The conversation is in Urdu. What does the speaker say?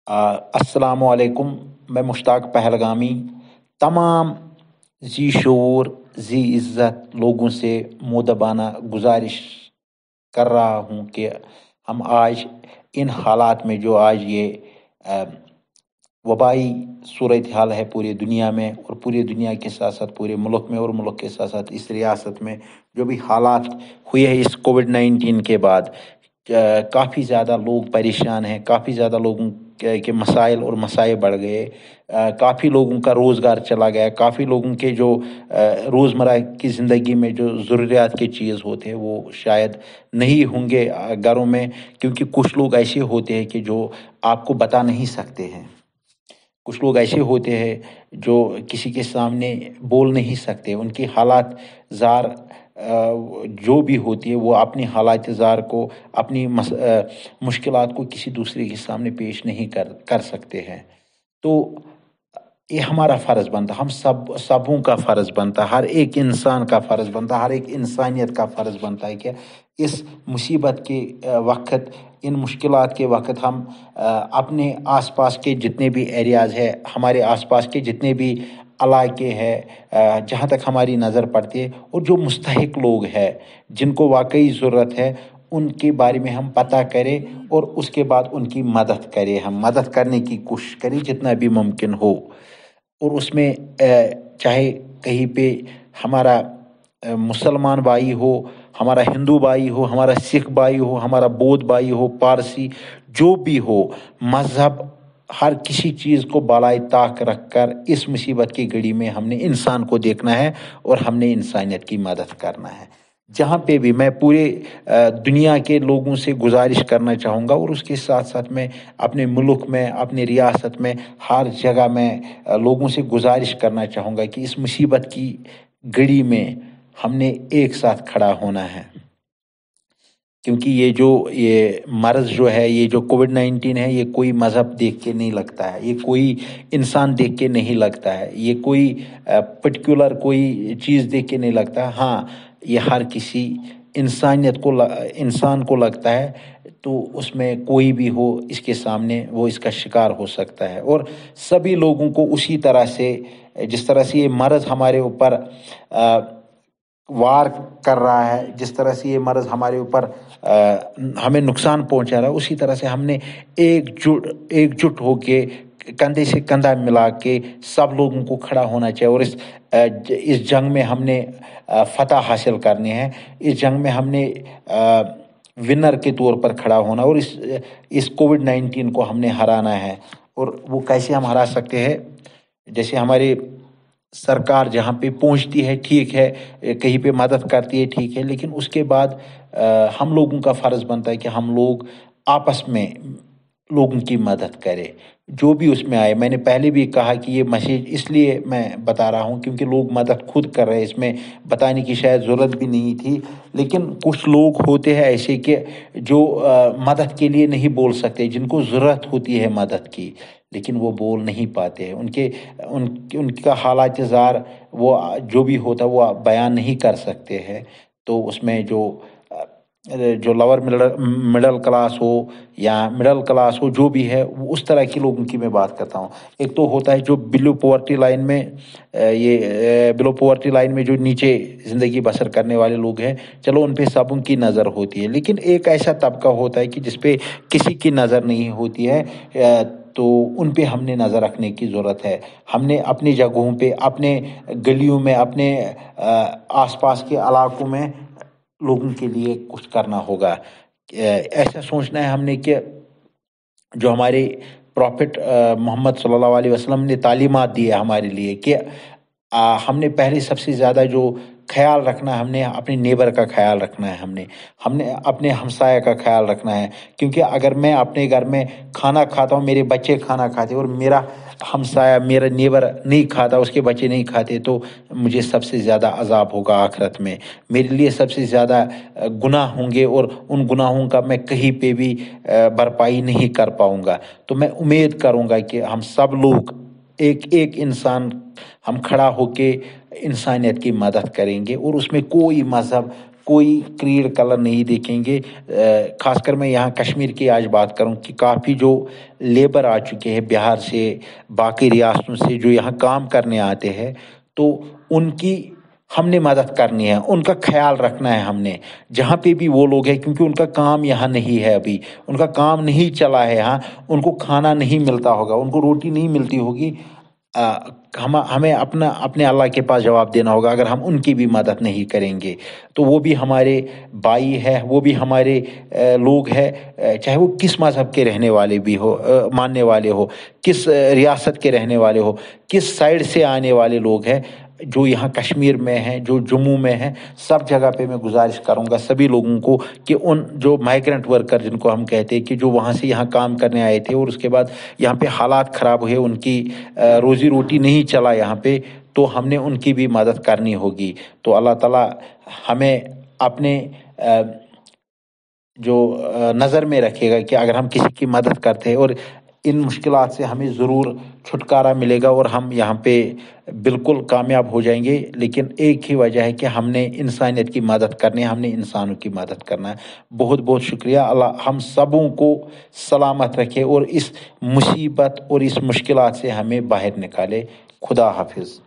السلام علیکم، میں مشتاق پہلگامی تمام ذی شعور ذی عزت لوگوں سے مؤدبانہ گزارش کر رہا ہوں کہ ہم آج ان حالات میں جو آج یہ وبائی صورتحال ہے پوری دنیا میں، اور پوری دنیا کے ساتھ ساتھ پورے ملک میں، اور ملک کے ساتھ ساتھ اس ریاست میں جو بھی حالات ہوئے ہیں اس کووڈ-19 کے بعد، کافی زیادہ لوگ پریشان ہیں، کافی زیادہ لوگوں کے مسائل اور مسائل بڑھ گئے، کافی لوگوں کا روزگار چلا گیا، کافی لوگوں کے جو روزمرہ کی زندگی میں جو ضروریات کے چیز ہوتے ہیں وہ شاید نہیں ہوں گے گھروں میں، کیونکہ کچھ لوگ ایسے ہوتے ہیں کہ جو آپ کو بتا نہیں سکتے ہیں، کچھ لوگ ایسے ہوتے ہیں جو کسی کے سامنے بول نہیں سکتے، ان کی حالات زار جو بھی ہوتی ہے وہ اپنی حالات زار کو، اپنی مشکلات کو کسی دوسرے کے سامنے پیش نہیں کر سکتے ہیں۔ تو یہ ہمارا فرض بنتا، ہم سبوں کا فرض بنتا، ہر ایک انسان کا فرض بنتا، ہر ایک انسانیت کا فرض بنتا ہے کہ اس مصیبت کے وقت، ان مشکلات کے وقت ہم اپنے آس پاس کے جتنے بھی ایریاز ہے، ہمارے آس پاس کے جتنے بھی علاقے ہیں، جہاں تک ہماری نظر پڑتی ہے، اور جو مستحق لوگ ہیں جن کو واقعی ضرورت ہے، ان کے بارے میں ہم پتہ کریں اور اس کے بعد ان کی مدد کریں، ہم مدد کرنے کی کوشش کریں جتنا بھی ممکن ہو۔ اور اس میں چاہے کہیں پہ ہمارا مسلمان بھائی ہو، ہمارا ہندو بھائی ہو، ہمارا سکھ بھائی ہو، ہمارا بودھ بھائی ہو، پارسی جو بھی ہو، مذہب، ہر کسی چیز کو بالائے طاق رکھ کر اس مصیبت کی گھڑی میں ہم نے انسان کو دیکھنا ہے اور ہم نے انسانیت کی مدد کرنا ہے۔ جہاں پہ بھی میں پورے دنیا کے لوگوں سے گزارش کرنا چاہوں گا، اور اس کے ساتھ ساتھ میں اپنے ملک میں، اپنی ریاست میں، ہر جگہ میں لوگوں سے گزارش کرنا چاہوں گا کہ اس مصیبت کی گھڑی میں ہم نے ایک ساتھ کھڑا ہونا ہے، کیونکہ یہ مرض جو ہے، یہ جو کووڈ-19 ہے، یہ کوئی مذہب دیکھ کے نہیں لگتا ہے، یہ کوئی انسان دیکھ کے نہیں لگتا ہے، یہ کوئی پرٹیکولر کوئی چیز دیکھ کے نہیں لگتا، ہاں یہ ہر کسی انسان کو لگتا ہے، تو اس میں کوئی بھی ہو اس کے سامنے وہ اس کا شکار ہو سکتا ہے۔ اور سبھی لوگوں کو اسی طرح سے، جس طرح سے یہ مرض ہمارے اوپر وار کر رہا ہے، جس طرح سے یہ مرض ہمارے اوپر ہمیں نقصان پہنچا رہا ہے، اسی طرح سے ہم نے ایک جٹ ہو کے، کندھے سے کندھا ملا کے سب لوگوں کو کھڑا ہونا چاہیے، اور اس جنگ میں ہم نے فتح حاصل کرنی ہے، اس جنگ میں ہم نے ونر کے طور پر کھڑا ہونا، اور اس کووڈ-19 کو ہم نے ہرانا ہے۔ اور وہ کیسے ہم ہرا سکتے ہیں؟ جیسے ہمارے سرکار جہاں پہ پہنچتی ہے ٹھیک ہے، کہیں پہ مدد کرتی ہے ٹھیک ہے، لیکن اس کے بعد ہم لوگوں کا فرض بنتا ہے کہ ہم لوگ آپس میں لوگوں کی مدد کریں، جو بھی اس میں آئے۔ میں نے پہلے بھی کہا کہ یہ میسیج اس لیے میں بتا رہا ہوں کیونکہ لوگ مدد خود کر رہے ہیں، اس میں بتانے کی شاید ضرورت بھی نہیں تھی، لیکن کچھ لوگ ہوتے ہیں ایسے کہ جو مدد کے لیے نہیں بول سکتے، جن کو ضرورت ہوتی ہے مدد کی لیکن وہ بول نہیں پاتے ہیں، ان کا حالات زار وہ جو بھی ہوتا وہ بیان نہیں کر سکتے ہیں۔ تو اس میں جو لوور مڈل کلاس ہو یا مڈل کلاس ہو، جو بھی ہے، وہ اس طرح کے لوگوں کی میں بات کرتا ہوں۔ ایک تو ہوتا ہے جو بلو پاورٹی لائن میں، بلو پاورٹی لائن میں جو نیچے زندگی بسر کرنے والے لوگ ہیں، چلو ان پہ سبوں کی نظر ہوتی ہے، لیکن ایک ایسا طبقہ ہوتا ہے کہ جس پہ کسی کی نظر نہیں ہوتی ہے، تو ان پہ ہم نے نظر رکھنے کی ضرورت ہے۔ ہم نے اپنی جگہوں پہ، اپنے گلیوں میں، اپنے آس پاس کے علاقوں میں لوگوں کے لیے کچھ کرنا ہوگا۔ ایسا سوچنا ہے ہم نے کہ جو ہمارے پروفٹ محمد صلی اللہ علیہ وسلم نے تعلیمات دی ہے ہمارے لیے، کہ ہم نے پہلے سب سے زیادہ جو خیال رکھنا ہے، ہم نے اپنے نیبر کا خیال رکھنا ہے، ہم نے اپنے ہمسایہ کا خیال رکھنا ہے، کیونکہ اگر میں اپنے گھر میں کھانا کھاتا ہوں، میرے بچے کھانا کھاتے اور میرا ہمسایہ، میرا نیبر نہیں کھاتا، اس کے بچے نہیں کھاتے، تو مجھے سب سے زیادہ عذاب ہوگا آخرت میں، میرے لیے سب سے زیادہ گناہ ہوں گے، اور ان گناہوں کا میں کہیں پہ بھی بھرپائی نہیں کر پاؤں گا۔ تو میں امید کروں گا کہ ہم سب لوگ ایک انسان ہم کھڑا ہو کے انسانیت کی مدد کریں گے، اور اس میں کوئی مذہب، کوئی کریڈ کلر نہیں دیکھیں گے. خاص کر میں یہاں کشمیر کی آج بات کروں کہ کافی جو لیبر آ چکے ہیں بہار سے, باقی ریاستوں سے, جو یہاں کام کرنے آتے ہیں, تو ان کی ہم نے مدد کرنی ہے, ان کا خیال رکھنا ہے ہم نے. جہاں پہ بھی وہ لوگ ہیں, کیونکہ ان کا کام یہاں نہیں ہے, ابھی ان کا کام نہیں چلا ہے یہاں, ان کو کھانا نہیں ملتا ہوگا, ان کو روٹی نہیں ملتی ہوگی. ہمیں اپنے اللہ کے پاس جواب دینا ہوگا اگر ہم ان کی بھی مدد نہیں کریں گے. تو وہ بھی ہمارے بھائی ہے, وہ بھی ہمارے لوگ ہے, چاہے وہ کس مذہب کے رہنے والے بھی ہو, ماننے والے ہو, کس ریاست کے رہنے والے ہو, کس سائڈ سے آنے والے لوگ ہیں, جو یہاں کشمیر میں ہیں, جو جموں میں ہیں, سب جگہ پہ میں گزارش کروں گا سبھی لوگوں کو کہ ان جو مائیگرنٹ ورکر جن کو ہم کہتے ہیں, کہ جو وہاں سے یہاں کام کرنے آئے تھے اور اس کے بعد یہاں پہ حالات خراب ہوئے, ان کی روزی روٹی نہیں چلا یہاں پہ, تو ہم نے ان کی بھی مدد کرنی ہوگی. تو اللہ تعالیٰ ہمیں اپنے جو نظر میں رکھے گا کہ اگر ہم کسی کی مدد کرتے ہیں, اور ان مشکلات سے ہمیں ضرور چھٹکارا ملے گا اور ہم یہاں پہ بالکل کامیاب ہو جائیں گے. لیکن ایک ہی وجہ ہے کہ ہم نے انسانیت کی مدد کرنی ہے, ہم نے انسانوں کی مدد کرنا ہے. بہت بہت شکریہ. اللہ ہم سبوں کو سلامت رکھے اور اس مصیبت اور اس مشکلات سے ہمیں باہر نکالے. خدا حافظ.